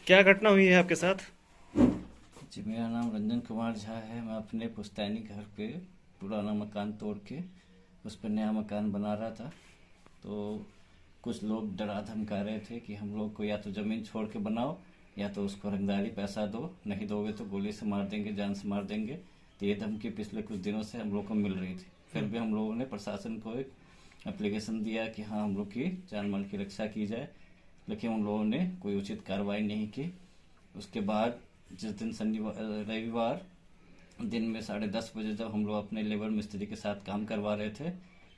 क्या घटना हुई है आपके साथ? जी, मेरा नाम रंजन कुमार झा है। मैं अपने पुश्तैनी घर पे पुराना मकान तोड़ के उस पर नया मकान बना रहा था। तो कुछ लोग डरा धमका रहे थे कि हम लोग को या तो ज़मीन छोड़ के बनाओ या तो उसको रंगदारी पैसा दो, नहीं दोगे तो गोली से मार देंगे, जान से मार देंगे। तो ये धमकी पिछले कुछ दिनों से हम लोग को मिल रही थी। फिर भी हम लोगों ने प्रशासन को एक एप्लीकेशन दिया कि हाँ, हम लोग की जान माल की रक्षा की जाए, लेकिन उन लोगों ने कोई उचित कार्रवाई नहीं की। उसके बाद जिस दिन रविवार दिन में 10:30 बजे जब हम लोग अपने लेबर मिस्त्री के साथ काम करवा रहे थे,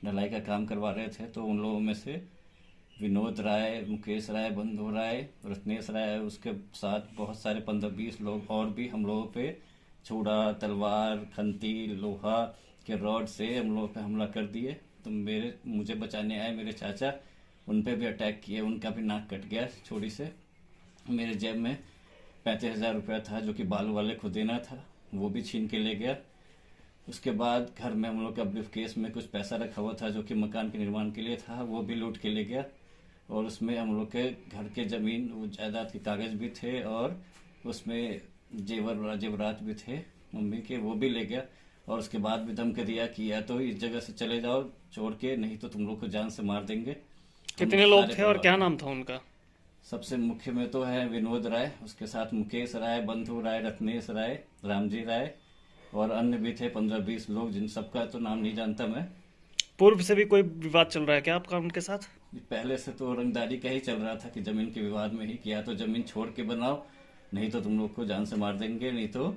ढलाई का काम करवा रहे थे, तो उन लोगों में से विनोद राय, मुकेश राय, बंधु राय, रत्नेश राय, उसके साथ बहुत सारे 15-20 लोग और भी हम लोगों पे छुरा, तलवार, खंती, लोहा के रॉड से हम लोगों पे हमला कर दिए। तो मुझे बचाने आए मेरे चाचा, उन पे भी अटैक किए, उनका भी नाक कट गया छुरी से। मेरे जेब में 35,000 रुपया था जो कि बालू वाले को देना था, वो भी छीन के ले गया। उसके बाद घर में हम लोग का ब्रीफ केस में कुछ पैसा रखा हुआ था जो कि मकान के निर्माण के लिए था, वो भी लूट के ले गया। और उसमें हम लोग के घर के ज़मीन जायदाद के कागज़ भी थे और उसमें जेवरात भी थे मम्मी के, वो भी ले गया। और उसके बाद भी धमकी दिया कि या तो इस जगह से चले जाओ छोड़ के, नहीं तो तुम लोग को जान से मार देंगे। कितने लोग थे और क्या नाम था उनका? सबसे मुख्य में तो है विनोद राय, उसके साथ मुकेश राय, बंधु राय, रत्नेश राय, रामजी राय और अन्य भी थे 15-20 लोग, जिन सबका तो नाम नहीं जानता मैं। पूर्व से भी कोई विवाद चल रहा है क्या आपका उनके साथ? पहले से तो रंगदारी का ही चल रहा था कि जमीन के विवाद में ही, कि या तो जमीन छोड़ के बनाओ, नहीं तो तुम लोग को जान से मार देंगे, नहीं तो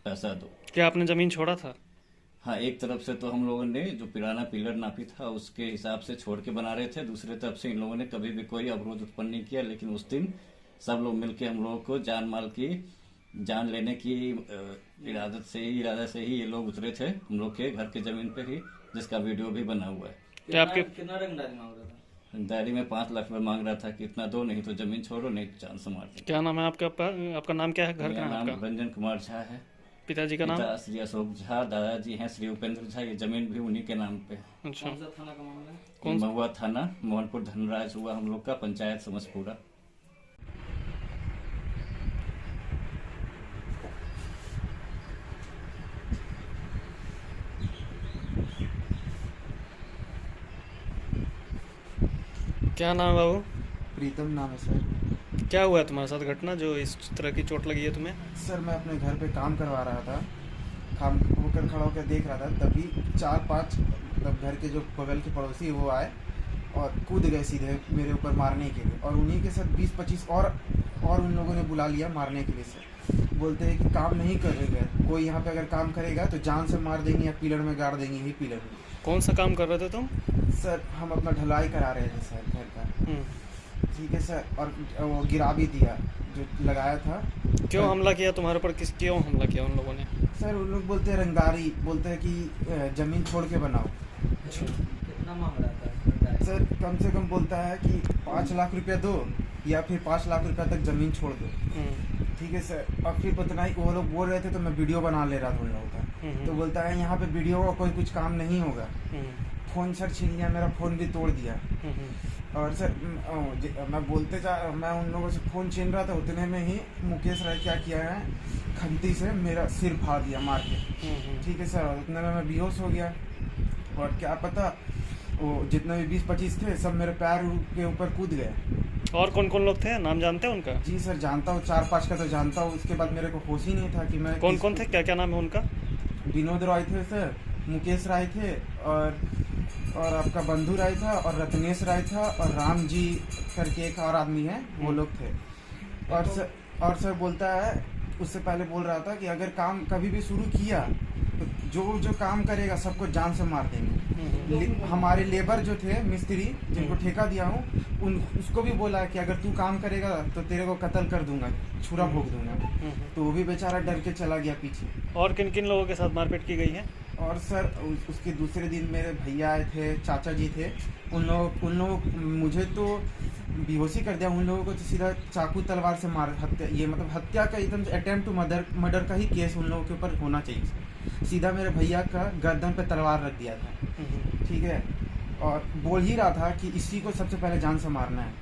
पैसा दो। क्या आपने जमीन छोड़ा था? हाँ, एक तरफ से तो हम लोगों ने जो पुराना पिलर नापी था उसके हिसाब से छोड़ के बना रहे थे, दूसरे तरफ से इन लोगों ने कभी भी कोई अवरोध उत्पन्न नहीं किया। लेकिन उस दिन सब लोग मिलके हम लोगों को जान माल की जान लेने की इरादा से ही ये लोग उतरे थे हम लोग के घर के जमीन पे ही, जिसका वीडियो भी बना हुआ है। क्या आपके कितना रंगदारी मांग रहा था? रंगदारी में 5 लाख रुपए मांग रहा था कि इतना दो, नहीं तो जमीन छोड़ो, नहीं तो जान से मार दो। क्या नाम है आपका? आपका नाम क्या है? घर का मेरा नाम नाम आपका? रंजन कुमार झा है। पिताजी का नाम? पिता श्री अशोक झा, दादाजी हैं श्री उपेंद्र झा। ये जमीन भी उन्हीं के नाम पे है। अच्छा, कौन सा थाना का मामला है? कौन सा? महुआ थाना, मोहनपुर धनराज हुआ हम लोग का, पंचायत समझपुरा। क्या नाम है बाबू? प्रीतम नाम है सर। क्या हुआ है तुम्हारे साथ घटना जो इस तरह की चोट लगी है तुम्हें? सर मैं अपने घर पे काम करवा रहा था, काम होकर खड़ा होकर देख रहा था, तभी 4-5 मतलब घर के जो बगल के पड़ोसी वो आए और कूद गए सीधे मेरे ऊपर मारने के लिए। और उन्हीं के साथ 20-25 और उन लोगों ने बुला लिया मारने के लिए। सर बोलते हैं कि काम नहीं करेगा कोई यहाँ पे, अगर काम करेगा तो जान से मार देंगे या पिलर में गाड़ देंगे। यही पिलर में। कौन सा काम कर रहे थे तुम? सर हम अपना ढलाई करा रहे थे सर घर का। ठीक है सर। और वो गिरा भी दिया जो लगाया था। क्यों हमला किया तुम्हारे पर? क्यों हमला किया उन लोगों ने? सर उन लोग बोलते हैं रंगदारी, बोलते हैं कि जमीन छोड़ के बनाओ। कितना मांग रहा था रंगदारी? सर कम से कम बोलता है कि 5 लाख रुपया दो या फिर 5 लाख रुपया तक जमीन छोड़ दो। ठीक है सर। और फिर पता नहीं वो लोग बोल रहे थे तो मैं वीडियो बना ले रहा था उन लोगों का। तो बोलता है यहाँ पे वीडियो का कोई कुछ काम नहीं होगा। फ़ोन सर छीन लिया, मेरा फ़ोन भी तोड़ दिया। और सर मैं उन लोगों से फ़ोन छीन रहा था, उतने में ही मुकेश राय क्या किया है, खंती से मेरा सिर फाड़ दिया मार के। ठीक है सर। और उतने में मैं बेहोश हो गया। और क्या पता वो जितने भी 20-25 थे सब मेरे पैर के ऊपर कूद गए। और कौन कौन लोग थे? नाम जानते हैं उनका? जी सर जानता हूँ, 4-5 का तो जानता हूँ। उसके बाद मेरे को होश ही नहीं था कि मैं कौन कौन थे? क्या क्या नाम है उनका? विनोद राय थे सर, मुकेश राय थे और आपका बंधु राय था और रत्नेश राय था और राम जी करके एक और आदमी है, वो लोग थे। और सर बोलता है, उससे पहले बोल रहा था कि अगर काम कभी भी शुरू किया तो जो काम करेगा सबको जान से मार देंगे। हमारे लेबर जो थे मिस्त्री जिनको ठेका दिया हूँ उसको भी बोला है कि अगर तू काम करेगा तो तेरे को कत्ल कर दूंगा, छुरा भोग दूंगा। तो वो भी बेचारा डर के चला गया पीछे। और किन किन लोगों के साथ मारपीट की गई है? और सर उसके दूसरे दिन मेरे भैया आए थे, चाचा जी थे। उन लोग मुझे तो बेहोशी कर दिया। उन लोगों को तो सीधा चाकू तलवार से मार हत्या, ये मतलब हत्या का एकदम अटेम्प्ट टू मर्डर का ही केस उन लोगों के ऊपर होना चाहिए। सीधा मेरे भैया का गर्दन पे तलवार रख दिया था। ठीक है। और बोल ही रहा था कि इसी को सबसे पहले जान से मारना है।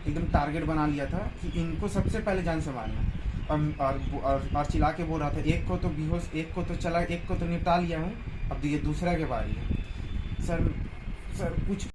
एकदम टारगेट बना लिया था कि इनको सबसे पहले जान से मारना है। और चिल्ला के बोल रहा था, एक को तो बेहोश, एक को तो चला, एक को तो निपटा लिया हूँ, अब ये दूसरा के बारी है। सर कुछ